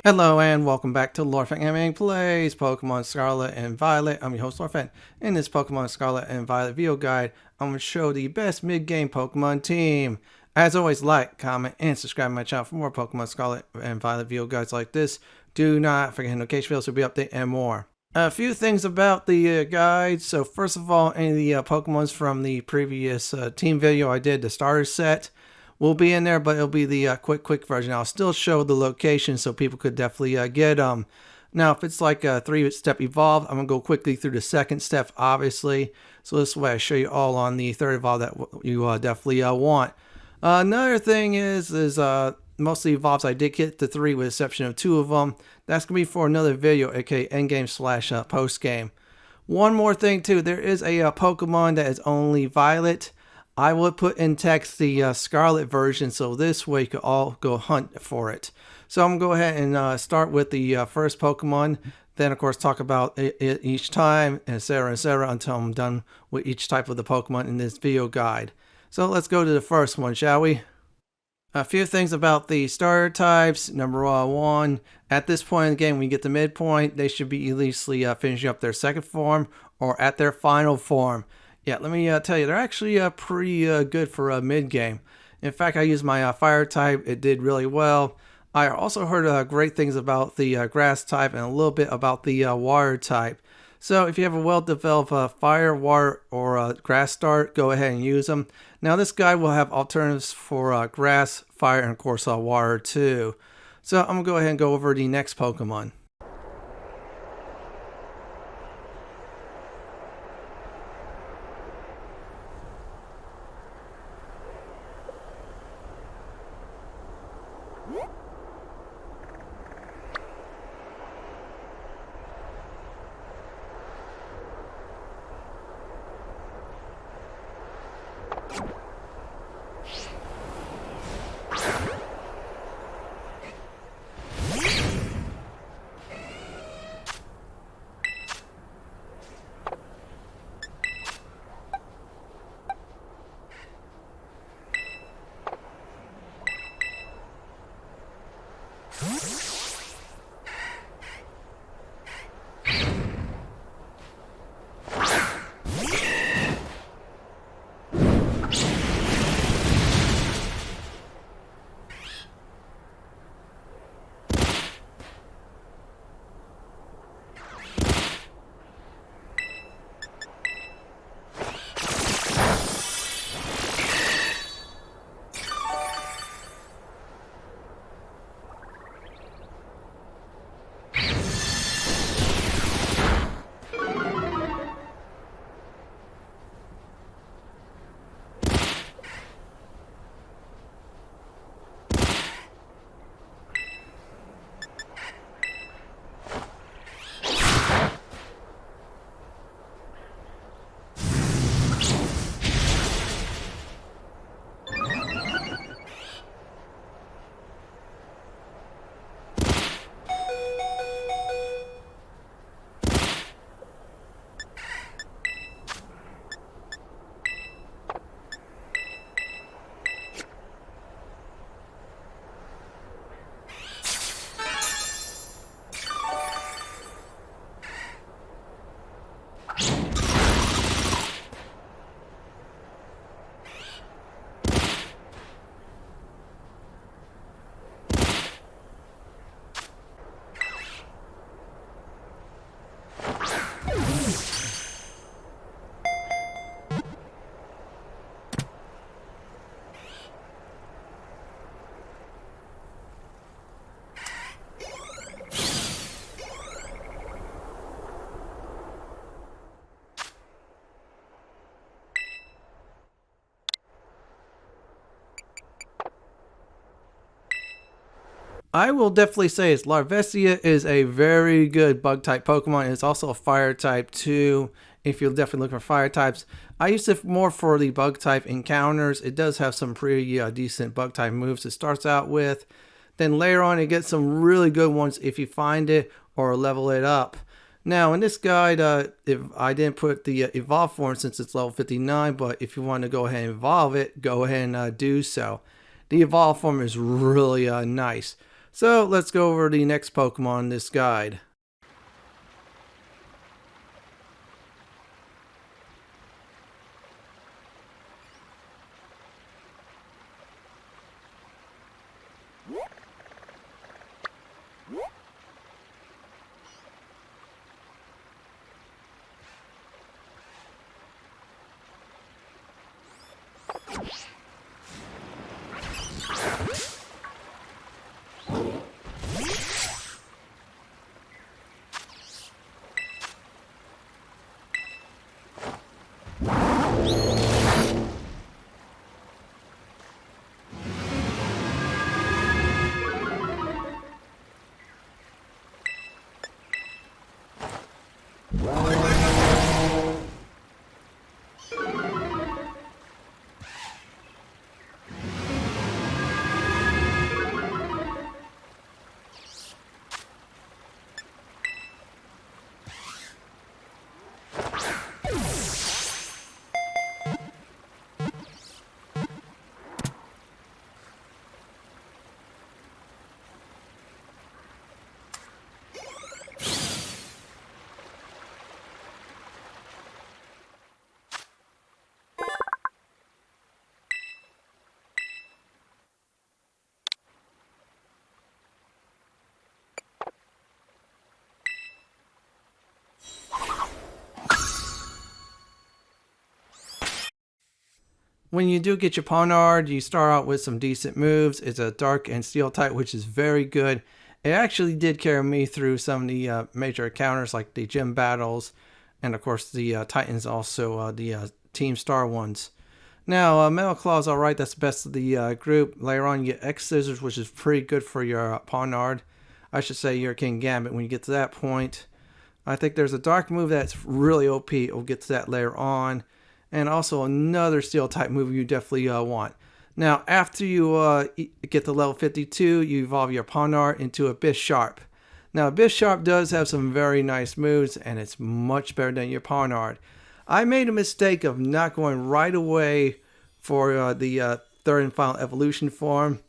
Hello and welcome back to Larvesta Gaming Plays Pokemon Scarlet and Violet. I'm your host Larvesta. In this Pokemon Scarlet and Violet video guide, I'm going to show the best mid-game Pokemon team. As always, like, comment, and subscribe to my channel for more Pokemon Scarlet and Violet video guides like this. Do not forget notification bells to be updated and more. A few things about the guide. So first of all, any of the Pokemons from the previous team video I did, the starter set, will be in there, but it'll be the quick version. I'll still show the location so people could definitely get them. Now, if it's like a 3-step evolve, I'm going to go quickly through the second step, obviously. So this way I show you all on the third evolve that you definitely want. Another thing is most of the evolves I did get to 3 with the exception of 2 of them. That's going to be for another video, aka endgame / post-game. One more thing too, there is a Pokemon that is only Violet. I would put in text the Scarlet version so this way you could all go hunt for it. So I'm going to go ahead and start with the first Pokemon. Then of course talk about it each time, etc, until I'm done with each type of the Pokemon in this video guide. So let's go to the first one, shall we? A few things about the starter types. Number 1, at this point in the game when you get to midpoint, they should be at least finishing up their second form or at their final form. Yeah, let me tell you, they're actually pretty good for a mid-game. In fact, I used my fire type. It did really well. I also heard great things about the grass type and a little bit about the water type. So if you have a well-developed fire, water, or grass start, go ahead and use them. Now this guide will have alternatives for grass, fire, and of course water too. So I'm going to go ahead and go over the next Pokemon. I will definitely say Larvesta is a very good bug type Pokemon. It's also a fire type too. If you're definitely looking for fire types, I use it more for the bug type encounters. It does have some pretty decent bug type moves it starts out with. Then later on it gets some really good ones if you find it or level it up. Now in this guide, if I didn't put the evolve form since it's level 59, but if you want to go ahead and evolve it, go ahead and do so. The evolve form is really nice. So let's go over the next Pokemon in this guide. When you do get your Pawniard, you start out with some decent moves. It's a Dark and Steel type, which is very good. It actually did carry me through some of the major encounters like the gym battles, and of course the Titans, also the Team Star ones. Now, Metal Claw's alright, that's the best of the group. Later on you get X-Scissors, which is pretty good for your Pawniard. I should say your Kingambit when you get to that point. I think there's a Dark move that's really OP. We'll get to that later on. And also another Steel type move you definitely want. Now, after you get to level 52, you evolve your Pawniard into a Bisharp. Now, Bisharp does have some very nice moves, and it's much better than your Pawniard. I made a mistake of not going right away for the third and final evolution form.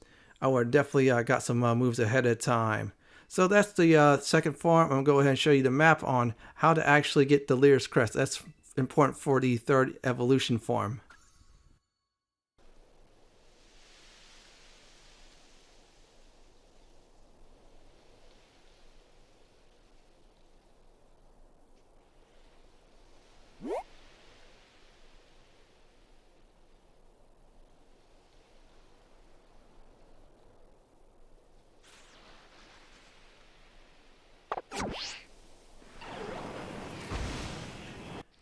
I would have definitely got some moves ahead of time. So that's the second form. I'm going to go ahead and show you the map on how to actually get the Leader Crest. That's important for the third evolution form.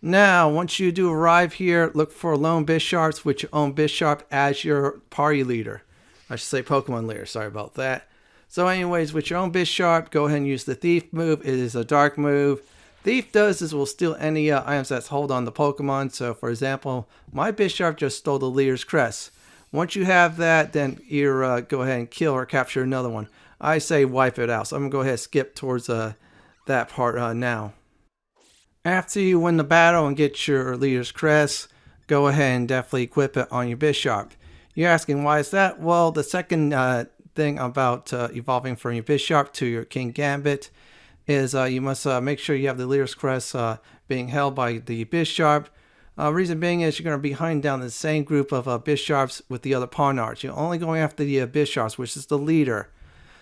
Now, once you do arrive here, look for lone Bisharps with your own Bisharp as your party leader. I should say Pokemon leader, sorry about that. So anyways, with your own Bisharp, go ahead and use the Thief move. It is a dark move. Thief does is will steal any items that's hold on the Pokemon. So for example, my Bisharp just stole the Leader's Crest. Once you have that, then you go ahead and kill or capture another one. I say wipe it out. So I'm going to go ahead and skip towards that part now. After you win the battle and get your Leader's Crest, go ahead and definitely equip it on your Bisharp. You're asking why is that? Well, the second thing about evolving from your Bisharp to your Kingambit is you must make sure you have the Leader's Crest being held by the Bisharp. Reason being is you're going to be hunting down the same group of Bisharps with the other Pawniards. You're only going after the Bisharps, which is the leader.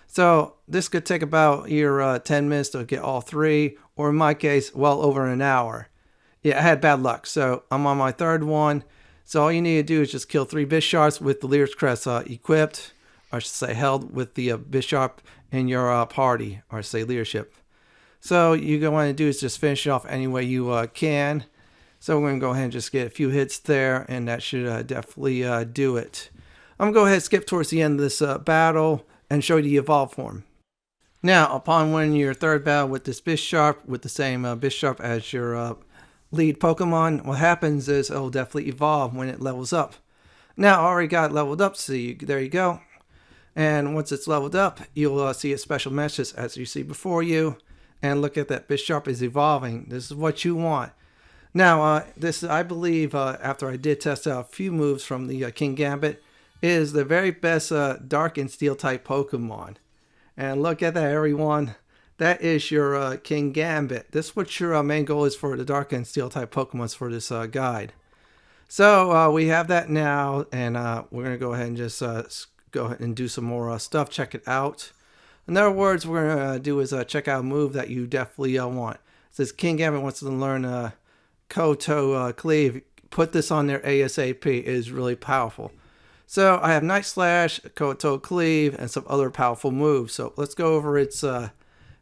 So this could take about your 10 minutes to get all three, or in my case, well over an hour. Yeah, I had bad luck, so I'm on my third one. So all you need to do is just kill 3 Bisharps with the Leader's Crest equipped, or I should say held with the Bisharp in your party, or I say leadership. So you're going to do is just finish it off any way you can. So we're going to go ahead and just get a few hits there, and that should definitely do it. I'm going to go ahead and skip towards the end of this battle and show you the evolve form. Now, upon winning your third battle with this Bisharp, with the same Bisharp as your lead Pokemon, what happens is it'll definitely evolve when it levels up. Now, I already got it leveled up, so there you go. And once it's leveled up, you'll see a special message as you see before you. And look at that, Bisharp is evolving. This is what you want. Now, this, I believe, after I did test out a few moves from the Kingambit, is the very best Dark and Steel type Pokemon. And look at that, everyone. That is your Kingambit. This is what your main goal is for the Dark and Steel type Pokemons for this guide. So we have that now, and we're going to go ahead and just go ahead and do some more stuff. Check it out. In other words, what we're going to do is check out a move that you definitely want. It says Kingambit wants to learn Koto Cleave. Put this on there ASAP. It is really powerful. So I have Night Slash, Koto Cleave, and some other powerful moves. So let's go over its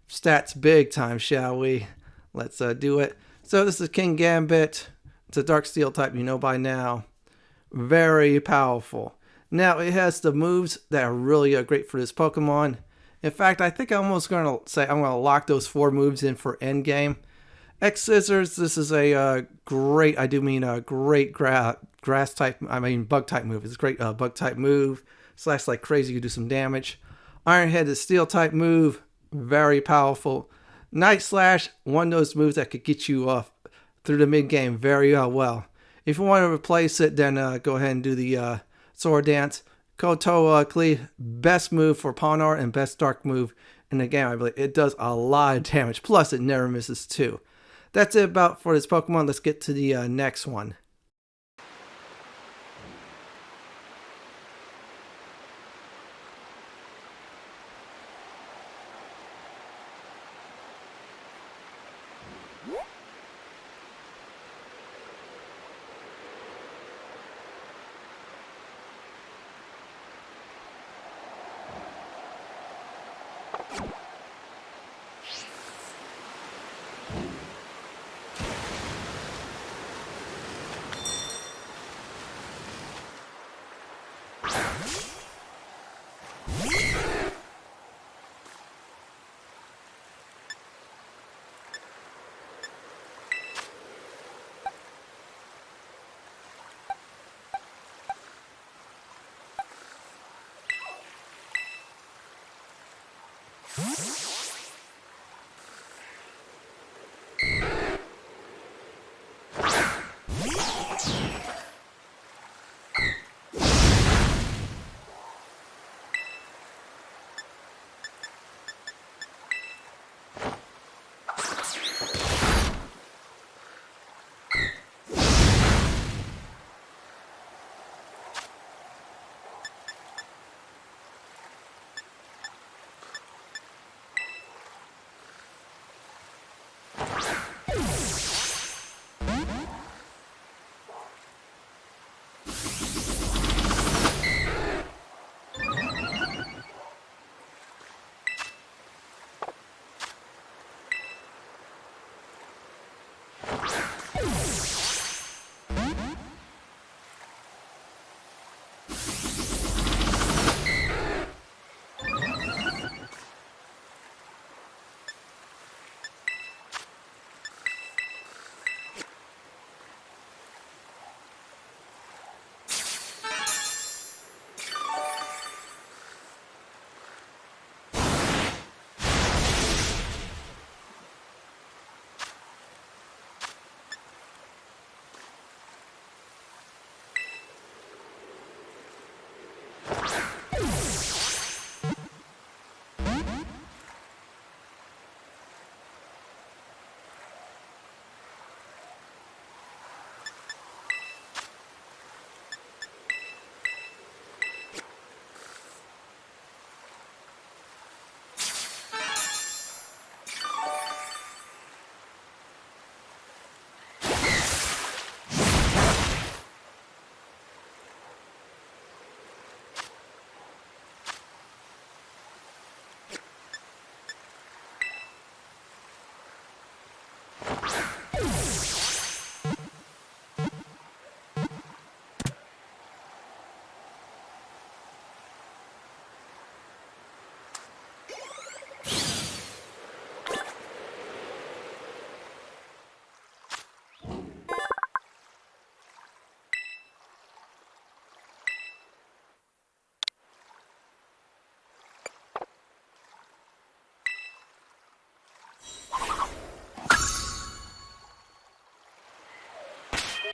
stats big time, shall we? Let's do it. So this is Kingambit. It's a Dark Steel type, you know by now. Very powerful. Now it has the moves that are really great for this Pokemon. In fact, I think I'm almost going to say I'm going to lock those 4 moves in for endgame. X Scissors, this is a great, I do mean a great grass type, bug type move. It's a great bug type move. Slash like crazy, you do some damage. Iron Head is steel type move. Very powerful. Night Slash, one of those moves that could get you through the mid game very well. If you want to replace it, then go ahead and do the Sword Dance. Koto Cleave, best move for Pawniards and best dark move in the game. I believe it does a lot of damage. Plus, it never misses too. That's it about for this Pokemon. Let's get to the next one.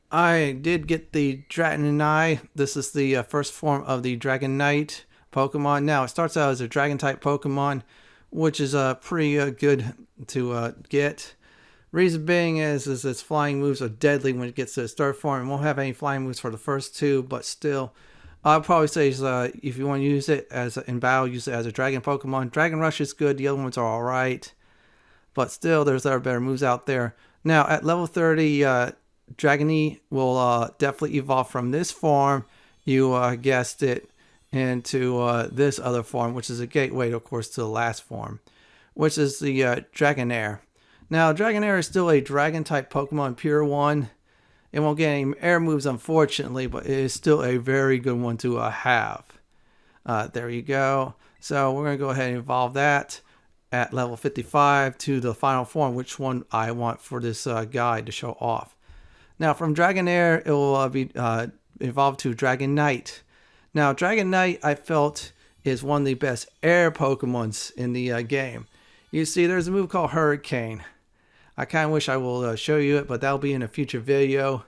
I did get the Dragonite. This is the first form of the Dragonite Pokemon. Now, it starts out as a Dragon-type Pokemon, which is pretty good to get. Reason being is its flying moves are deadly when it gets to its third form. It won't have any flying moves for the first two, but still, I'd probably say if you want to use it in battle, use it as a Dragon Pokemon. Dragon Rush is good. The other ones are alright. But still, there's other better moves out there. Now, at level 30, Dragonite will definitely evolve from this form. You guessed it, into this other form, which is a gateway, of course, to the last form, which is the Dragonair. Now, Dragonair is still a Dragon-type Pokemon, pure one. It won't get any air moves, unfortunately, but it is still a very good one to have. There you go. So we're going to go ahead and evolve that at level 55 to the final form, which one I want for this guide to show off. Now, from Dragonair, it will be evolved to Dragonite. Now, Dragonite, I felt, is one of the best air Pokemons in the game. You see, there's a move called Hurricane. I kind of wish I will show you it, but that'll be in a future video.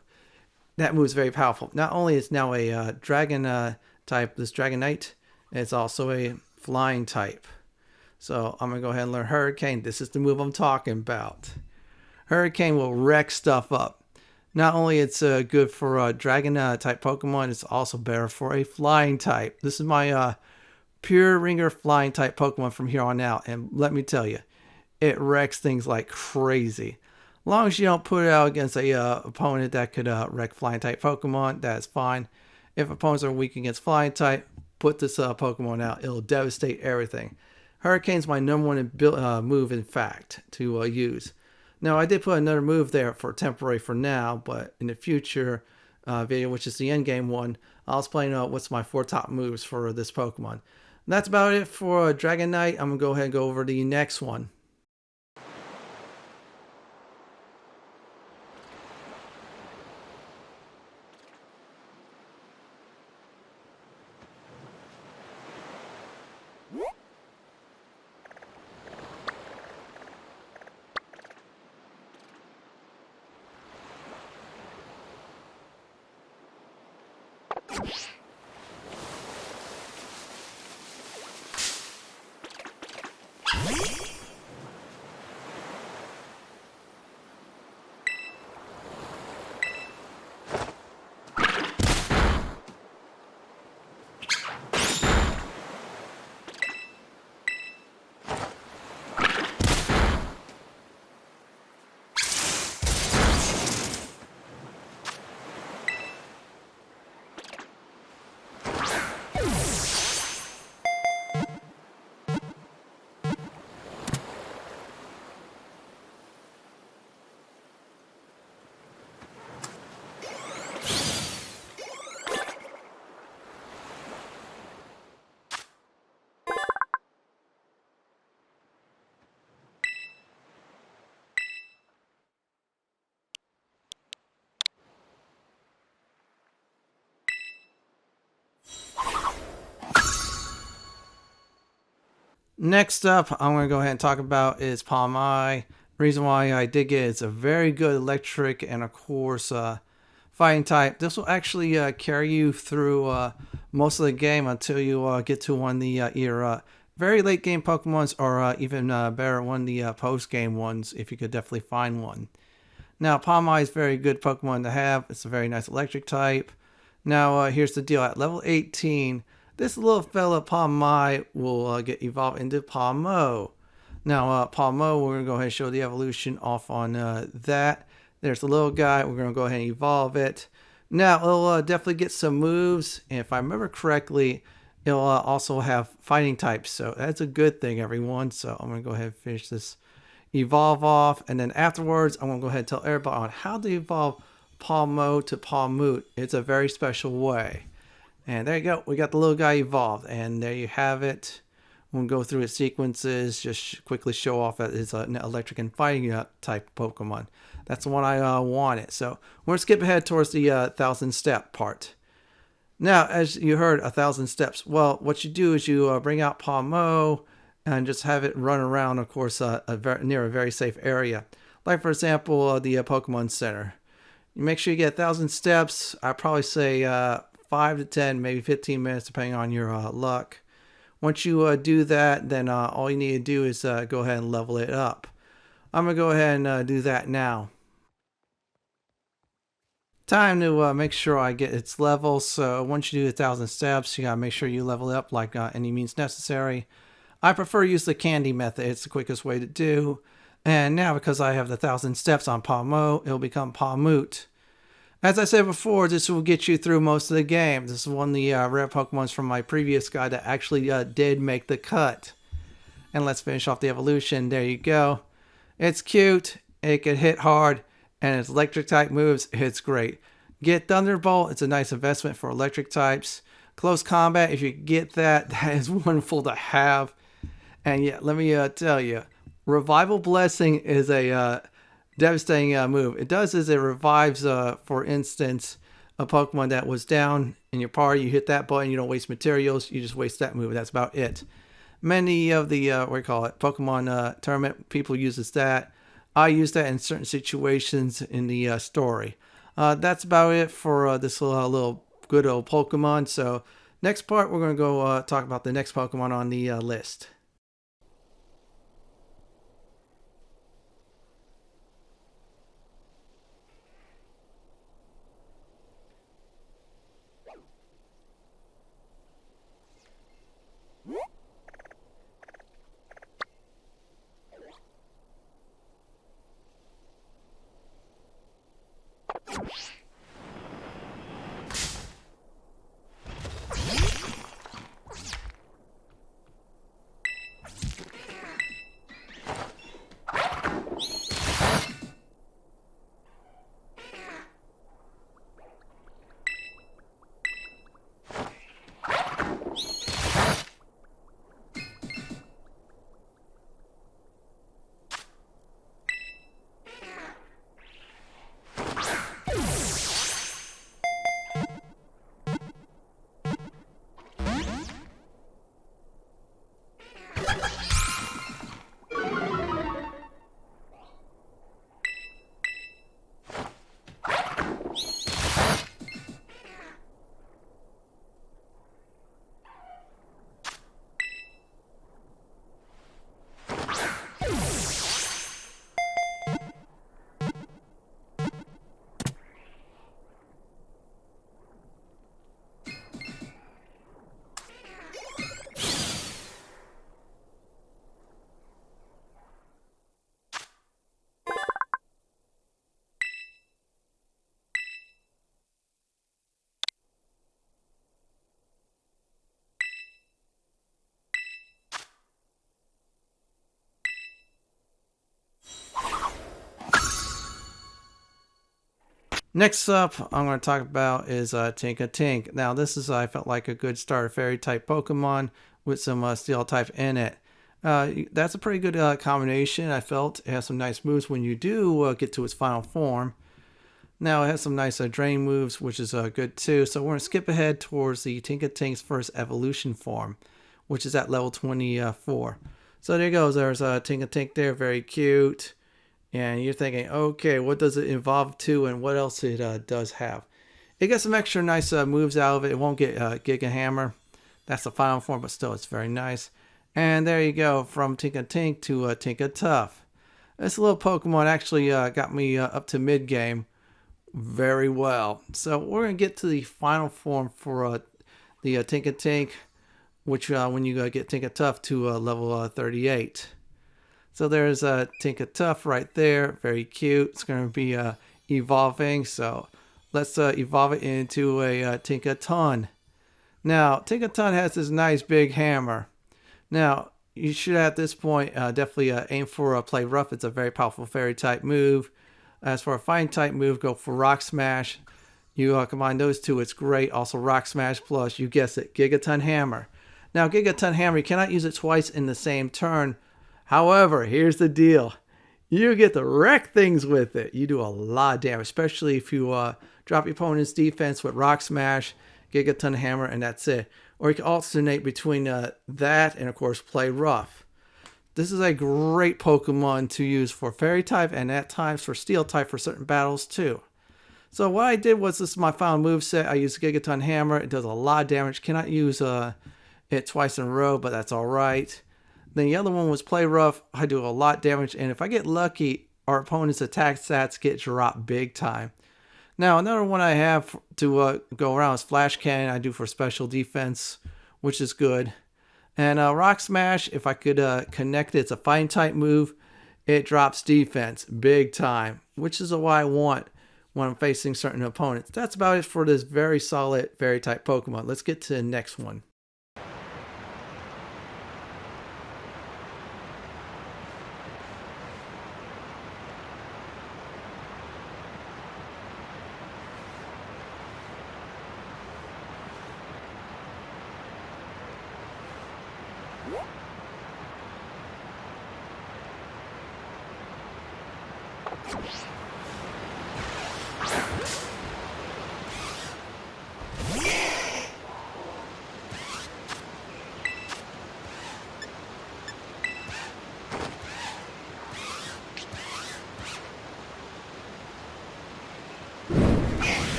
That move is very powerful. Not only is now a Dragon type, this Dragonite, it's also a flying type. So I'm going to go ahead and learn Hurricane. This is the move I'm talking about. Hurricane will wreck stuff up. Not only it's good for a Dragon type Pokemon, it's also better for a flying type. This is my pure ringer flying type Pokemon from here on out. And let me tell you, it wrecks things like crazy. As long as you don't put it out against a opponent that could wreck flying type Pokemon, that's fine. If opponents are weak against flying type, put this Pokemon out. It'll devastate everything. Hurricane's my number one move, in fact, to use. Now, I did put another move there for temporary for now, but in the future video, which is the end game one, I'll explain what's my 4 top moves for this Pokemon. And that's about it for Dragonite. I'm going to go ahead and go over the next one. Next up, I'm going to go ahead and talk about is Pawmot. Reason why I dig it, it's a very good electric and of course fighting type. This will actually carry you through most of the game until you get to one of the either very late game Pokemons or even better, one of the post game ones if you could definitely find one. Now, Pawmot is a very good Pokemon to have. It's a very nice electric type. Now, here's the deal. At level 18, this little fella Pawmot will get evolved into Pawmot. Now, Pawmot, we're going to go ahead and show the evolution off on that. There's the little guy. We're going to go ahead and evolve it. Now, it'll definitely get some moves. And if I remember correctly, it'll also have fighting types. So that's a good thing, everyone. So I'm going to go ahead and finish this evolve off. And then afterwards, I'm going to go ahead and tell everybody on how to evolve Pawmot to Pawmot. It's a very special way. And there you go. We got the little guy evolved. And there you have it. We'll go through its sequences. Just quickly show off that it's an electric and fighting type Pokemon. That's the one I wanted. So we're going to skip ahead towards the 1,000 step part. Now, as you heard, 1,000 steps. Well, what you do is you bring out Pawmot and just have it run around, of course, near a very safe area. Like, for example, the Pokemon Center. You make sure you get 1,000 steps. I'd probably say 5 to 10, maybe 15 minutes, depending on your luck. Once you do that, then all you need to do is go ahead and level it up. I'm going to go ahead and do that now. Time to make sure I get its level. So once you do 1,000 steps, you got to make sure you level it up like any means necessary. I prefer use the candy method. It's the quickest way to do. And now because I have the 1,000 steps on Pawmot, it'll become Pawmot. As I said before, this will get you through most of the game. This is one of the rare Pokemons from my previous guide that actually did make the cut. And let's finish off the evolution. There you go. It's cute. It can hit hard. And its electric type moves, it's great. Get Thunderbolt, it's a nice investment for electric types. Close combat, if you get that, that is wonderful to have. And yeah, let me tell you, Revival Blessing is a devastating move. It does is it revives, for instance, a Pokemon that was down in your party. You hit that button, you don't waste materials, you just waste that move. That's about it. Many of the, Pokemon tournament people uses that. I use that in certain situations in the story. That's about it for this little good old Pokemon. So next part, we're going to go talk about the next Pokemon on the list. Next up, I'm going to talk about is Tinkaton. Now, this is, I felt like a good starter fairy type Pokemon with some steel type in it. That's a pretty good combination, I felt. It has some nice moves when you do get to its final form. Now, it has some nice drain moves, which is good too. So, we're going to skip ahead towards the Tinkaton's first evolution form, which is at level 24. So, there goes. There's a Tinkaton there, very cute. And you're thinking, okay, what does it evolve to and what else it does have? It gets some extra nice moves out of it. It won't get Giga Hammer. That's the final form, but still, it's very nice. And there you go, from Tinkaton to Tinkatuff. This little Pokemon actually got me up to mid-game very well. So we're going to get to the final form for the Tinkaton, which when you get Tinkatuff to level 38. So there's a Tinkatuff right there, very cute. It's going to be evolving, so let's evolve it into a Tinkaton. Now, Tinkaton has this nice big hammer. Now, you should at this point definitely aim for Play Rough. It's a very powerful fairy type move. As for a fighting type move, go for Rock Smash. You combine those two, it's great. Also Rock Smash plus, you guessed it, Gigaton Hammer. Now, Gigaton Hammer, you cannot use it twice in the same turn. However, here's the deal. You get to wreck things with it. You do a lot of damage, especially if you drop your opponent's defense with Rock Smash, Gigaton Hammer, and that's it. Or you can alternate between that and, of course, Play Rough. This is a great Pokemon to use for Fairy type and at times for Steel type for certain battles too. So what I did was, this is my final moveset. I used Gigaton Hammer. It does a lot of damage. Cannot use it twice in a row, but that's alright. Then the other one was Play Rough. I do a lot of damage, and if I get lucky, our opponent's attack stats get dropped big time. Now, another one I have to go around is Flash Cannon. I do for special defense, which is good. And Rock Smash, if I could connect it, it's a fighting type move. It drops defense big time, which is what I want when I'm facing certain opponents. That's about it for this very solid, very type Pokemon. Let's get to the next one.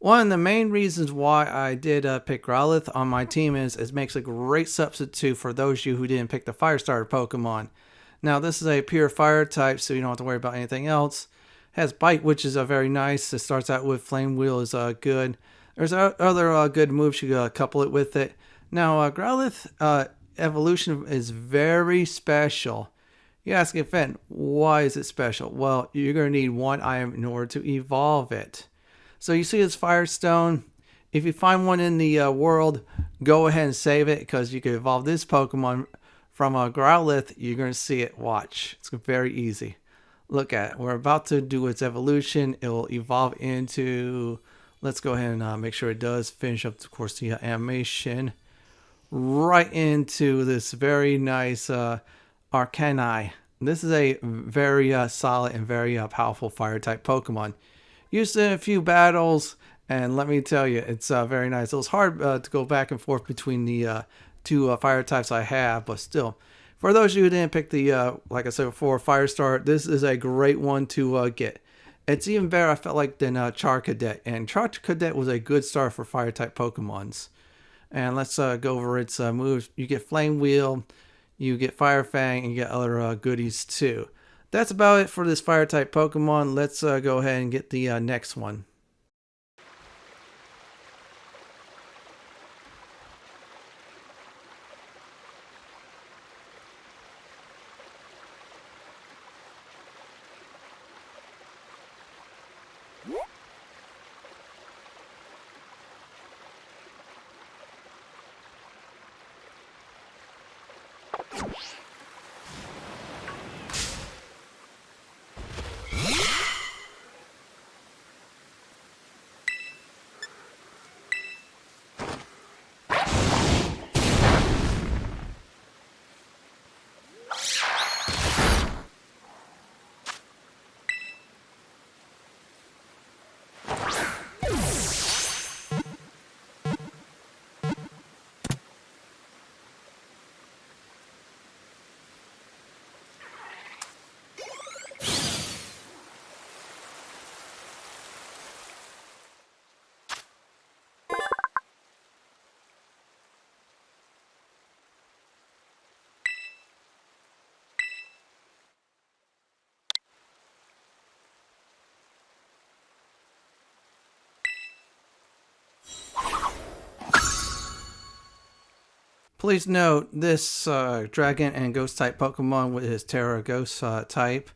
One of the main reasons why I did pick Growlithe on my team is it makes a great substitute for those of you who didn't pick the Fire Starter Pokemon. Now, this is a pure Fire type, so you don't have to worry about anything else. It has Bite, which is very nice. It starts out with Flame Wheel is good. There's other good moves you couple it with it. Now, Growlithe evolution is very special. You ask if Fenton, why is it special? Well, you're going to need one item in order to evolve it. So you see this Firestone. If you find one in the world, go ahead and save it because you can evolve this Pokemon from a Growlithe. You're going to see it. Watch. It's very easy. Look at it. We're about to do its evolution. It will evolve into... Let's go ahead and make sure it does finish up, of course, the animation. Right into this very nice Arcanine. This is a very solid and very powerful Fire-type Pokemon. Used it in a few battles, and let me tell you, it's very nice. It was hard to go back and forth between the two fire types I have, but still. For those of you who didn't pick the, like I said before, Fire Star, this is a great one to get. It's even better, I felt like, than Charcadet, and Charcadet was a good start for Fire-type Pokemons. And let's go over its moves. You get Flame Wheel, you get Fire Fang, and you get other goodies too. That's about it for this Fire-type Pokemon. Let's go ahead and get the next one. Please note, this Dragon and Ghost type Pokemon with his Terra Ghost type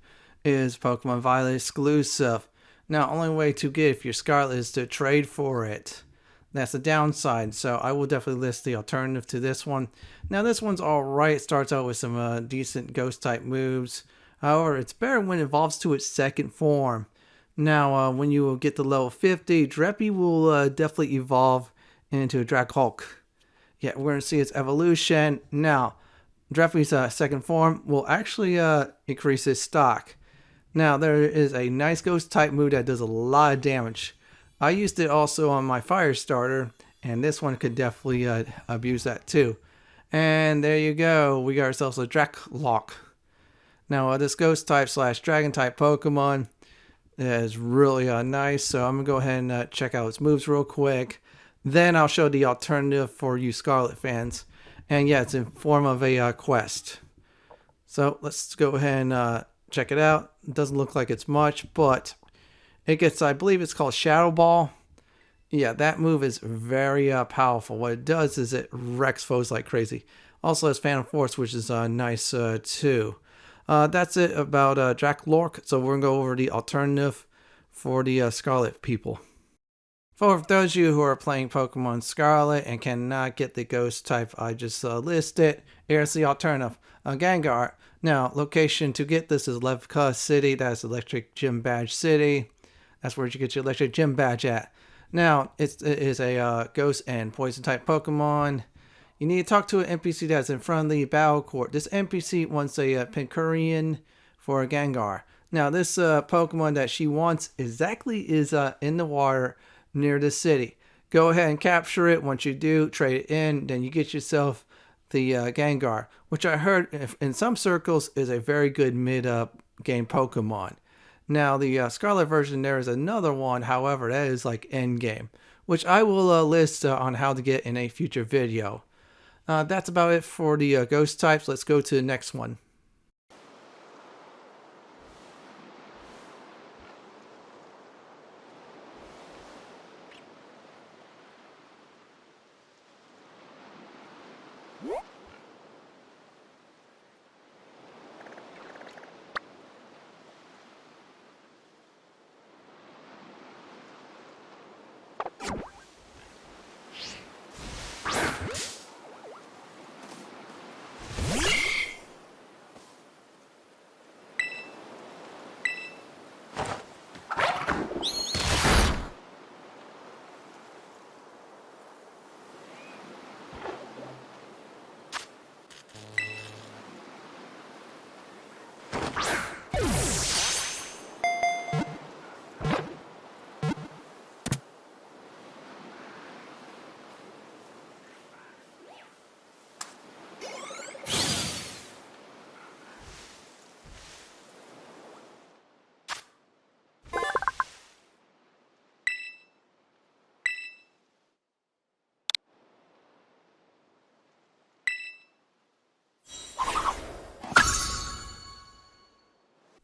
is Pokemon Violet exclusive. Now, only way to get if you're Scarlet is to trade for it. That's the downside. So I will definitely list the alternative to this one. Now this one's alright. It starts out with some decent ghost type moves. However, it's better when it evolves to its second form. Now when you will get to level 50, Dreppy will definitely evolve into a Drakloak. Yeah, we're going to see its evolution. Now, Dreppy's second form will actually increase its stock. Now, there is a nice ghost type move that does a lot of damage. I used it also on my fire starter, and this one could definitely abuse that too. And there you go, we got ourselves a Drakloak. Now, this ghost type slash dragon type Pokemon is really nice, so I'm going to go ahead and check out its moves real quick. Then I'll show the alternative for you Scarlet fans. And yeah, it's in form of a quest. So let's go ahead and check it out. It doesn't look like it's much, but it gets, I believe it's called Shadow Ball. Yeah, that move is very powerful. What it does is it wrecks foes like crazy. Also has Phantom Force, which is nice too. That's it about Drakloak. So we're going to go over the alternative for the Scarlet people. For those of you who are playing Pokemon Scarlet and cannot get the ghost type I just listed, here's the alternative. Gangar. Now, location to get this is Larvesta City. That's Electric Gym Badge City. That's where you get your Electric Gym Badge at. Now, it is a ghost and poison type Pokemon. You need to talk to an NPC that's in front of the battle court. This NPC wants a Pincurian for a Gangar. Now, this Pokemon that she wants exactly is in the water near the city. Go ahead and capture it. Once you do, trade it in, then you get yourself the Gangar, which I heard in some circles is a very good mid-game Pokemon. Now, the Scarlet version, there is another one, however, that is like end game, which I will list on how to get in a future video. That's about it for the ghost types. Let's go to the next one.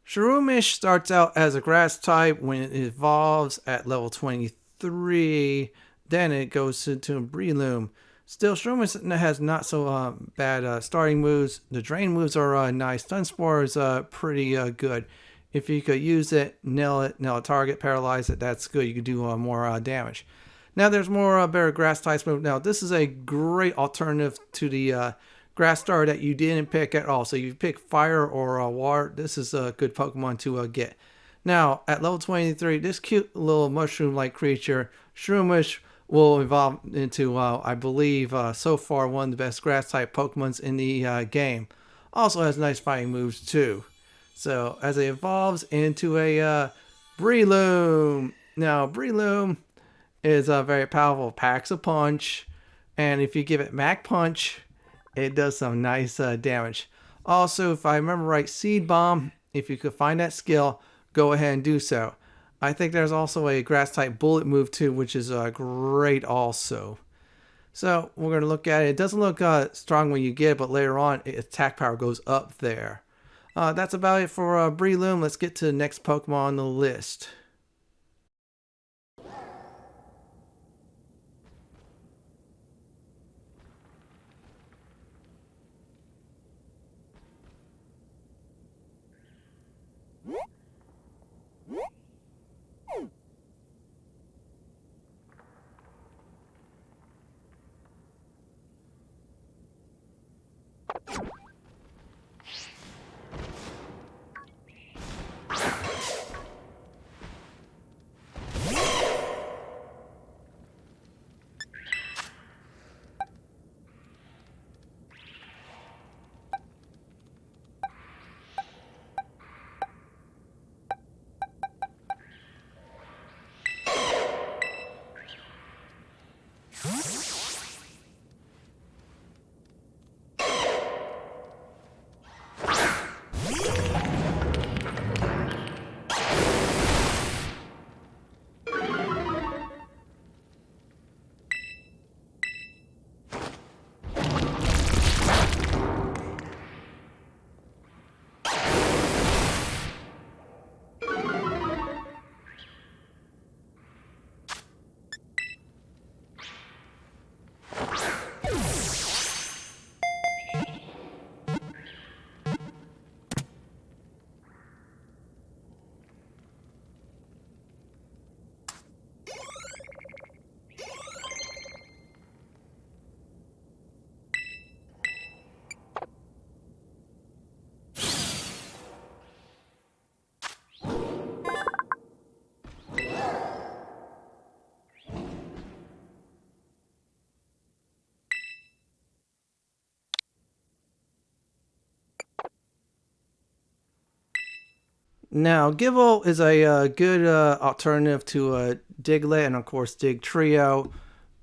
Shroomish starts out as a grass type. When it evolves at level 23, then it goes into Breloom. Still, Shroomish has not so bad starting moves. The drain moves are nice. Stun Spore is pretty good. If you could use it, nail a target, paralyze it, that's good. You could do more damage. Now there's more better grass types move. Now this is a great alternative to the grass star that you didn't pick at all. So you pick fire or water, this is a good Pokemon to get. Now at level 23, this cute little mushroom-like creature, Shroomish, will evolve into, I believe, so far one of the best grass type Pokemons in the game. Also has nice fighting moves too. So as it evolves into a Breloom. Now Breloom is very powerful, packs a punch, and if you give it Mach Punch, it does some nice damage. Also, if I remember right, Seed Bomb, if you could find that skill, go ahead and do so. I think there's also a grass type bullet move too, which is great also. So we're going to look at it. It doesn't look strong when you get it, but later on, its attack power goes up there. That's about it for Breloom. Let's get to the next Pokemon on the list. Now, Gible is a good alternative to Diglett and, of course, Dig Trio.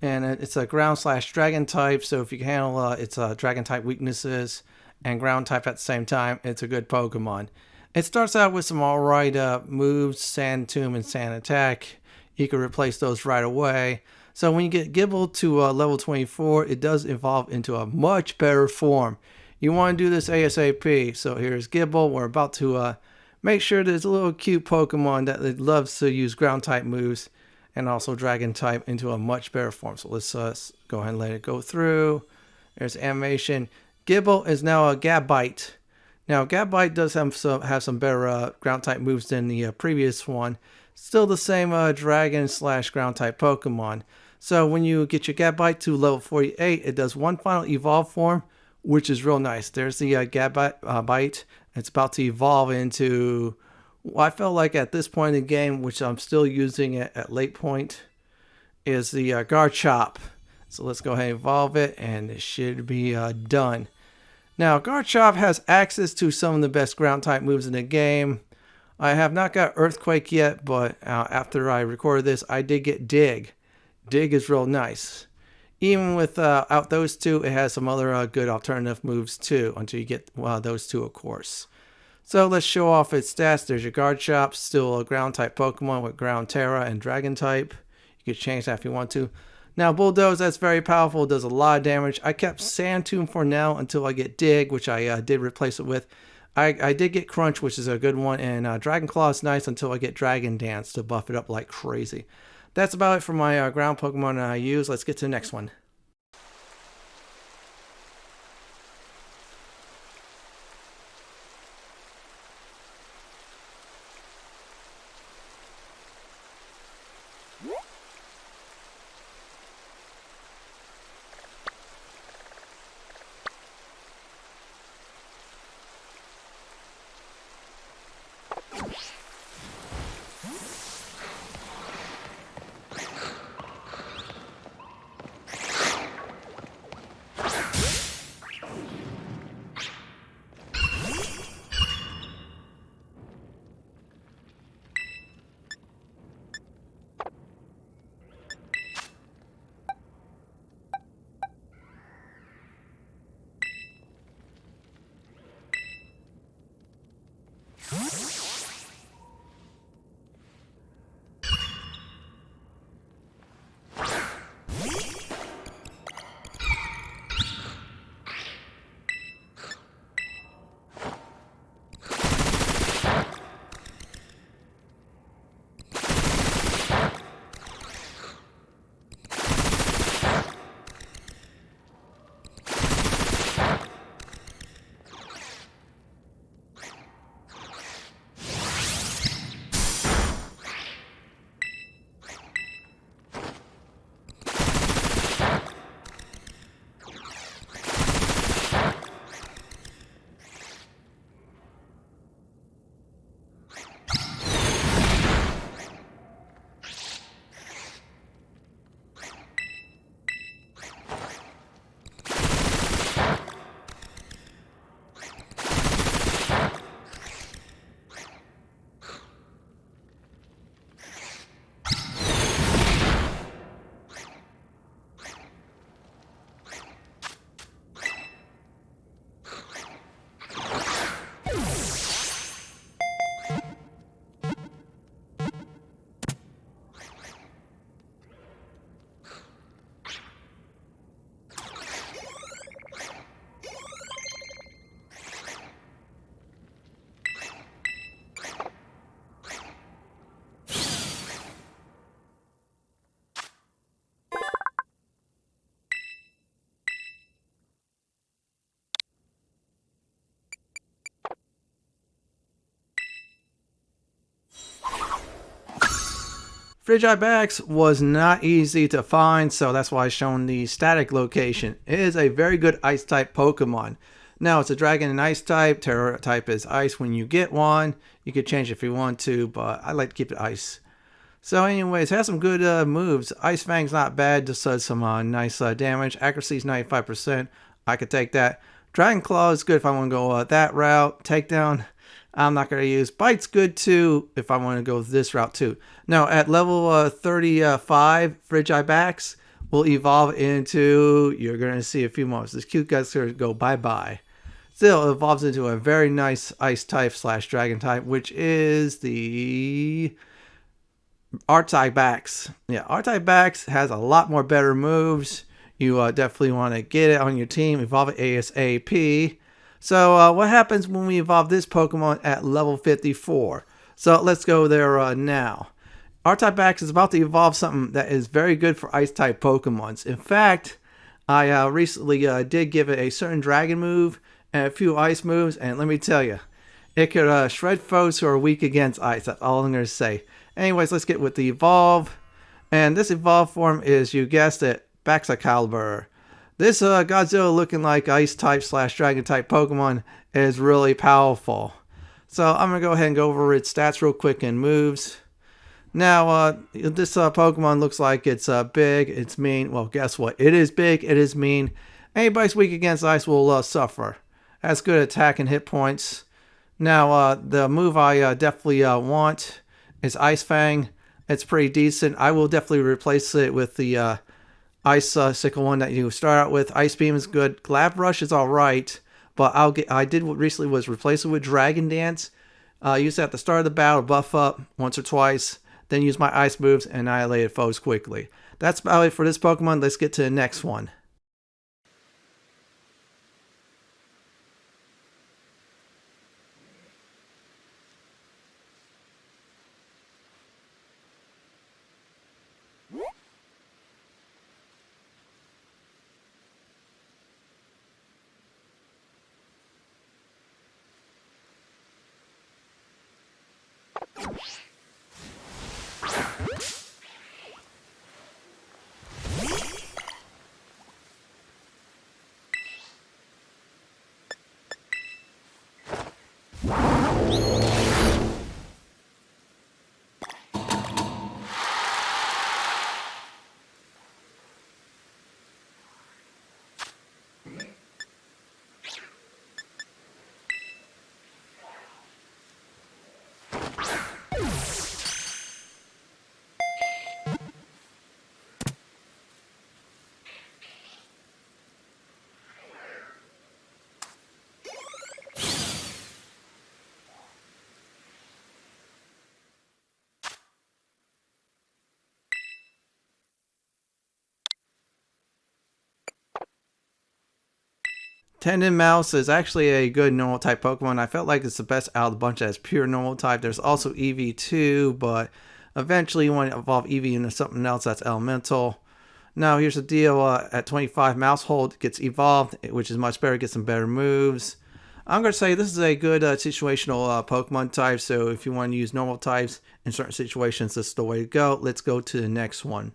And it's a ground slash dragon type, so if you can handle its dragon type weaknesses and ground type at the same time, it's a good Pokemon. It starts out with some alright moves, Sand Tomb and Sand Attack. You can replace those right away. So when you get Gible to level 24, it does evolve into a much better form. You want to do this ASAP. So here's Gible. We're about to make sure there's a little cute Pokemon that loves to use ground type moves and also dragon type into a much better form. So let's go ahead and let it go through. There's animation. Gible is now a Gabite. Now Gabite does have some better ground type moves than the previous one. Still the same dragon slash ground type Pokemon. So when you get your Gabite to level 48, it does one final evolve form, which is real nice. There's the Gabite. It's about to evolve into, well, I felt like at this point in the game, which I'm still using it at late point, is the Garchomp. So let's go ahead and evolve it, and it should be done. Now, Garchomp has access to some of the best ground type moves in the game. I have not got Earthquake yet, but after I recorded this, I did get Dig. Dig is real nice. Even without those two, it has some other good alternative moves too, until you get those two, of course. So let's show off its stats. There's your Garchomp, still a ground type Pokemon with Ground Terra and Dragon type. You can change that if you want to. Now Bulldoze, that's very powerful, does a lot of damage. I kept Sand Tomb for now until I get Dig, which I did replace it with. I did get Crunch, which is a good one, and Dragon Claw is nice until I get Dragon Dance to buff it up like crazy. That's about it for my ground Pokemon I use. Let's get to the next one. Frigibax was not easy to find, so that's why I've shown the static location. It is a very good ice type Pokemon. Now it's a dragon and ice type. Terra type is ice when you get one. You could change it if you want to, but I like to keep it ice. So anyways, it has some good moves. Ice Fang's not bad, just does some nice damage. Accuracy is 95%. I could take that. Dragon Claw is good if I want to go that route. Takedown, I'm not going to use. Bite's good too if I want to go this route too. Now at level 35, Frigibax will evolve into, you're going to see a few moments. This cute guy's going to go bye-bye. Still, it evolves into a very nice ice type / dragon type, which is the Artibax. Yeah, Artibax has a lot more better moves. You definitely want to get it on your team. Evolve it ASAP. So what happens when we evolve this Pokemon at level 54? So let's go there now. Artibax is about to evolve something that is very good for ice type Pokemons. In fact, I recently did give it a certain dragon move and a few ice moves, and let me tell you, it could shred foes who are weak against ice. That's all I'm going to say. Anyways, let's get with the evolve. And this evolve form is, you guessed it, Baxcalibur. This Godzilla looking like ice type / dragon type Pokemon is really powerful. So I'm going to go ahead and go over its stats real quick and moves. Now, this Pokemon looks like it's big, it's mean. Well, guess what? It is big, it is mean. Anybody's weak against ice will suffer. Has good attack and hit points. Now, the move I definitely want is Ice Fang. It's pretty decent. I will definitely replace it with the Ice Sickle one that you start out with. Ice Beam is good. Glab Rush is alright, but I did what recently was replace it with Dragon Dance. Use it at the start of the battle, buff up once or twice, then use my ice moves and annihilate foes quickly. That's about it for this Pokemon. Let's get to the next one. Tendonmouse is actually a good normal type Pokemon. I felt like it's the best out of the bunch as pure normal type. There's also Eevee too, but eventually you want to evolve Eevee into something else that's elemental. Now here's the deal, at 25 Maushold gets evolved, which is much better, gets some better moves. I'm going to say this is a good situational Pokemon type, so if you want to use normal types in certain situations, this is the way to go. Let's go to the next one.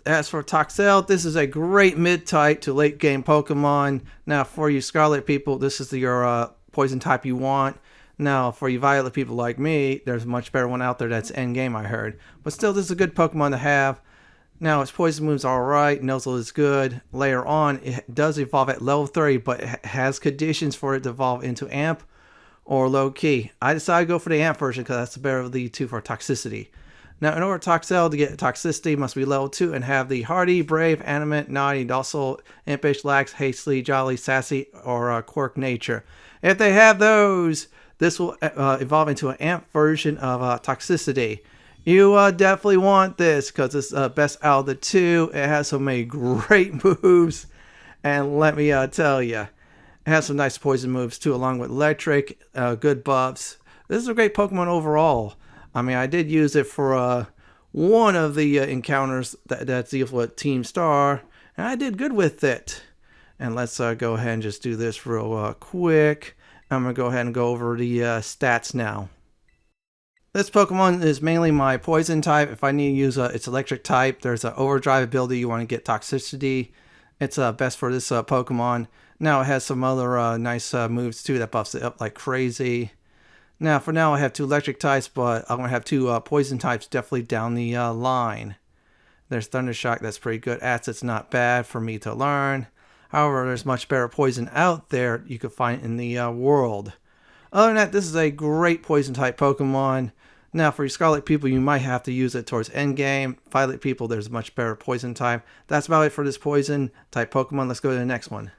As for Toxel, this is a great mid-type to late-game Pokemon. Now, for you Scarlet people, this is your poison type you want. Now, for you Violet people like me, there's a much better one out there that's endgame, I heard. But still, this is a good Pokemon to have. Now, its poison moves are alright, Nuzzle is good. Later on, it does evolve at level 30, but it has conditions for it to evolve into Amp or Low Key. I decided to go for the Amp version because that's the better of the two for Toxicity. Now, in order for Toxel to get Toxicity, must be level 2 and have the Hardy, Brave, Animate, Naughty, Docile, Impish, Lax, Hastily, Jolly, Sassy, or Quirk Nature. If they have those, this will evolve into an Amp version of Toxicity. You definitely want this because it's best out of the two. It has so many great moves. And let me tell you, it has some nice poison moves too, along with Electric, good buffs. This is a great Pokemon overall. I mean, I did use it for one of the encounters that's deals with Team Star, and I did good with it. And let's go ahead and just do this real quick. I'm going to go ahead and go over the stats now. This Pokemon is mainly my poison type. If I need to use its electric type, there's an overdrive ability. You want to get Toxicity. It's best for this Pokemon. Now it has some other nice moves too that buffs it up like crazy. Now, for now, I have 2 electric types, but I'm going to have 2 poison types definitely down the line. There's Thundershock, that's pretty good. It's not bad for me to learn. However, there's much better poison out there you could find in the world. Other than that, this is a great poison type Pokemon. Now, for you Scarlet people, you might have to use it towards endgame. Violet people, there's a much better poison type. That's about it for this poison type Pokemon. Let's go to the next one.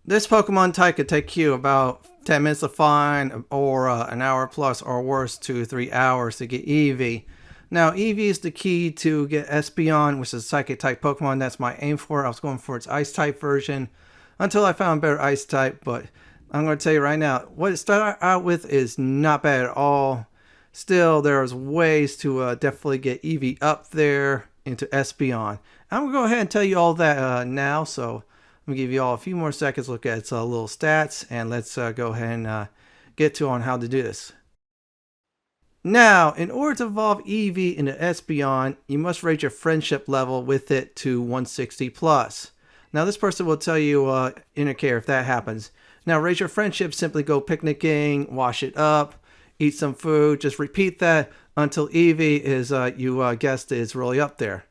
This Pokemon type could take you about 10 minutes to find, or an hour plus, or worse, 2 to 3 hours to get Eevee. Now, Eevee is the key to get Espeon, which is a Psychic type Pokemon. That's my aim for. I was going for its Ice type version until I found a better Ice type, but I'm going to tell you right now, what it started out with is not bad at all. Still, there's ways to definitely get Eevee up there into Espeon. I'm going to go ahead and tell you all that now, so I'm going to give you all a few more seconds to look at its little stats, and let's go ahead and get to on how to do this. Now, in order to evolve Eevee into Espeon, you must raise your friendship level with it to 160 plus. Now, this person will tell you indicator if that happens. Now, raise your friendship, simply go picnicking, wash it up, eat some food. Just repeat that until Eevee is, you guessed, is really up there.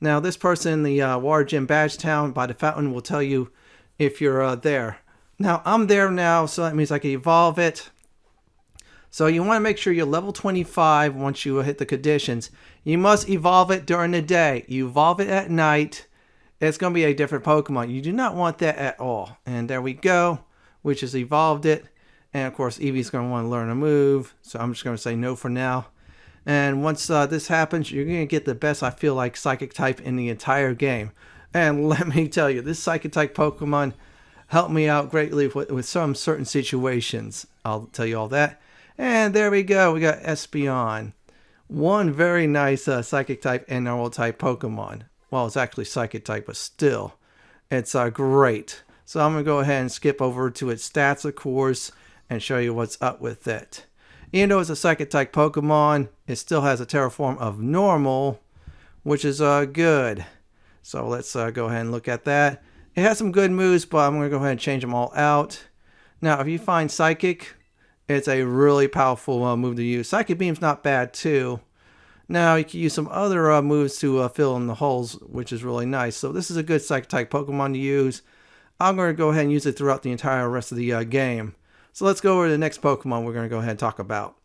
Now, this person in the Water Gym Badge Town by the fountain will tell you if you're there. Now, I'm there now, so that means I can evolve it. So you want to make sure you're level 25 once you hit the conditions. You must evolve it during the day. You evolve it at night, it's going to be a different Pokemon. You do not want that at all. And there we go, which has evolved it. And of course, Eevee's going to want to learn a move, so I'm just going to say no for now. And once this happens, you're going to get the best, I feel like, Psychic type in the entire game. And let me tell you, this Psychic type Pokemon helped me out greatly with some certain situations. I'll tell you all that. And there we go. We got Espeon. One very nice Psychic type and Normal type Pokemon. Well, it's actually Psychic type, but still, it's great. So I'm going to go ahead and skip over to its stats, of course, and show you what's up with it. Even though it's a Psychic type Pokemon, it still has a Terraform of Normal, which is good. So let's go ahead and look at that. It has some good moves, but I'm going to go ahead and change them all out. Now, if you find Psychic, it's a really powerful move to use. Psychic Beam's not bad too. Now, you can use some other moves to fill in the holes, which is really nice. So this is a good Psychic type Pokemon to use. I'm going to go ahead and use it throughout the entire rest of the game. So let's go over to the next Pokemon we're going to go ahead and talk about.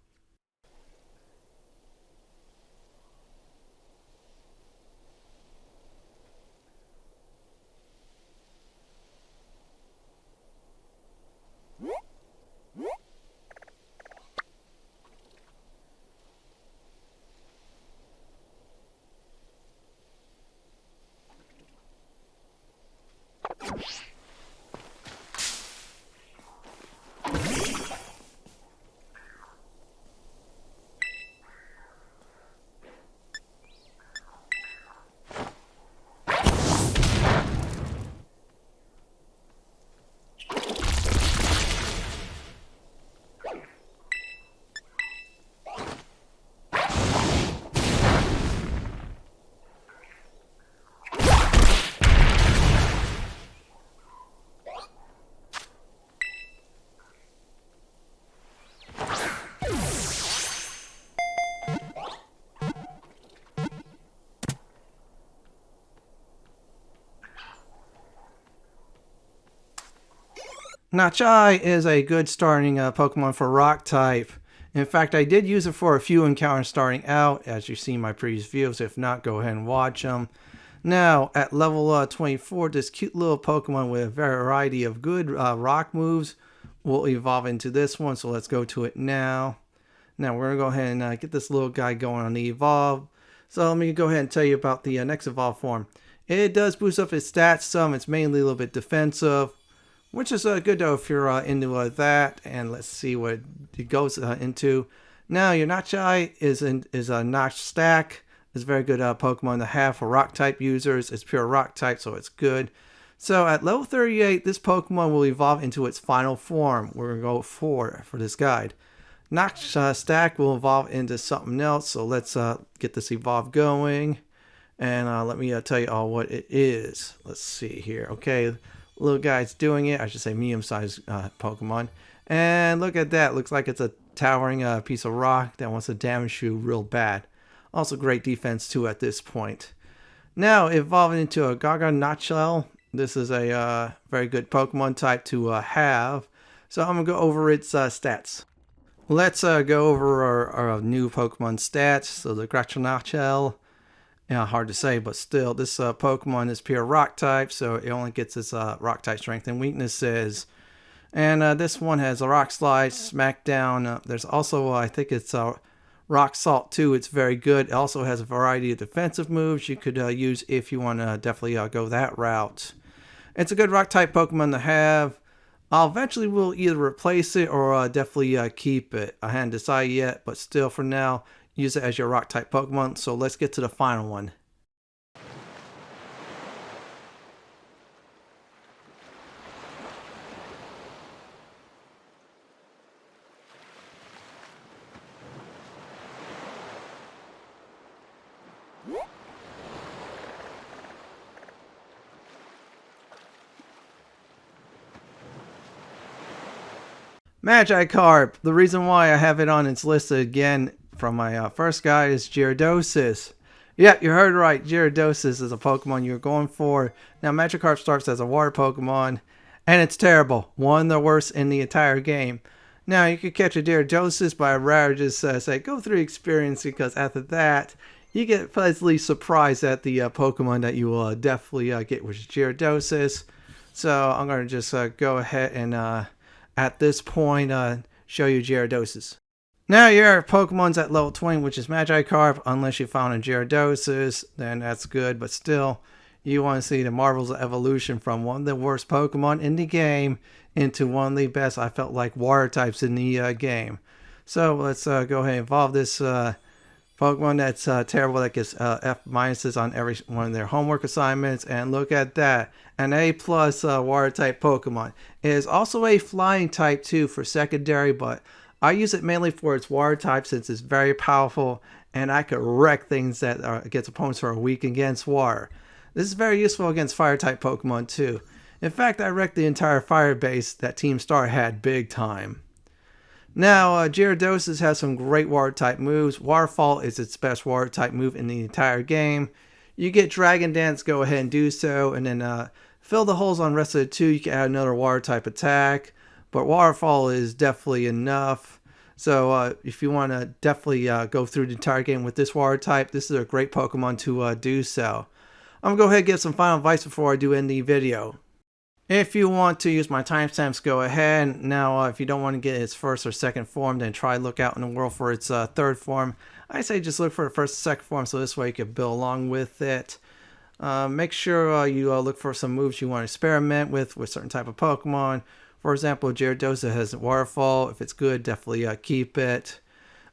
Notchai is a good starting Pokemon for Rock type. In fact, I did use it for a few encounters starting out, as you see in my previous videos. If not, go ahead and watch them. Now, at level 24, this cute little Pokemon with a variety of good rock moves will evolve into this one. So let's go to it now. Now, we're going to go ahead and get this little guy going on the evolve. So let me go ahead and tell you about the next evolve form. It does boost up its stats some. It's mainly a little bit defensive, which is good though if you're into that. And let's see what it goes into. Now your Notchai is a Notch Stack. It's a very good Pokemon to have for Rock type users. It's pure Rock type, so it's good. So at level 38, this Pokemon will evolve into its final form. We're going to go for this guide. Notch Stack will evolve into something else. So let's get this evolve going. And let me tell you all what it is. Let's see here. Okay. Little guy's doing it. I should say medium-sized Pokemon. And look at that. Looks like it's a towering piece of rock that wants to damage you real bad. Also great defense too at this point. Now evolving into a Garganacl. This is a very good Pokemon type to have. So I'm going to go over its stats. Let's go over our new Pokemon stats. So the Garganacl. Yeah, hard to say, but still, this Pokemon is pure Rock type, so it only gets its Rock type strength and weaknesses. And this one has a Rock Slide, Smackdown. There's also, I think it's Rock Salt too. It's very good. It also has a variety of defensive moves you could use if you want to definitely go that route. It's a good Rock type Pokemon to have. I'll eventually will either replace it or definitely keep it. I haven't decided yet, but still for now, use it as your Rock type Pokemon. So let's get to the final one. Magikarp. The reason why I have it on its list again from my first guide is Gyarados. Yeah, you heard right. Gyarados is a Pokemon you're going for. Now, Magikarp starts as a water Pokemon, and it's terrible. One of the worst in the entire game. Now, you could catch a Gyarados, but I'd rather just say go through the experience, because after that, you get pleasantly surprised at the Pokemon that you will definitely get, which is Gyarados. So I'm going to just go ahead and at this point show you Gyarados. Now your Pokemon's at level 20, which is Magikarp, unless you found a Gyarados, then that's good, but still, you want to see the marvels of evolution from one of the worst Pokemon in the game into one of the best, I felt like, water types in the game. So let's go ahead and evolve this Pokemon that's terrible, that gets F minuses on every one of their homework assignments. And look at that, an A plus water type Pokemon. It is also a flying type too for secondary, but I use it mainly for its water type since it's very powerful and I could wreck things that against opponents who are weak against water. This is very useful against fire type Pokemon too. In fact, I wrecked the entire fire base that Team Star had big time. Now, Gyarados has some great water type moves. Waterfall is its best water type move in the entire game. You get Dragon Dance, go ahead and do so, and then fill the holes on the rest of the two. You can add another water type attack, but Waterfall is definitely enough. So if you want to definitely go through the entire game with this water type, this is a great Pokemon to do so. I'm going to go ahead and give some final advice before I do end the video. If you want to use my timestamps, go ahead. Now, if you don't want to get its first or second form, then try look out in the world for its third form. I say just look for the first and second form, so this way you can build along with it. Make sure you look for some moves you want to experiment with certain type of Pokemon. For example, Gyarados has Waterfall. If it's good, definitely keep it.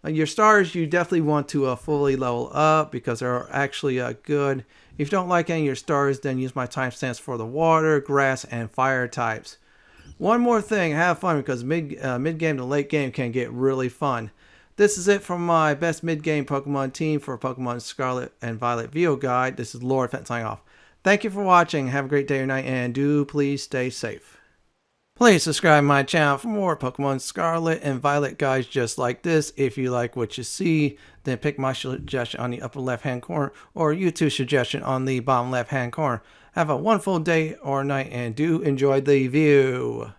Your stars, you definitely want to fully level up because they're actually good. If you don't like any of your stars, then use my timestamps for the water, grass, and fire types. One more thing, have fun because mid-game to late game can get really fun. This is it from my best mid-game Pokemon team for Pokemon Scarlet and Violet video guide. This is Lord Fenton signing off. Thank you for watching. Have a great day or night, and do please stay safe. Please subscribe to my channel for more Pokemon Scarlet and Violet guides just like this. If you like what you see, then pick my suggestion on the upper left hand corner or YouTube suggestion on the bottom left hand corner. Have a wonderful day or night and do enjoy the view.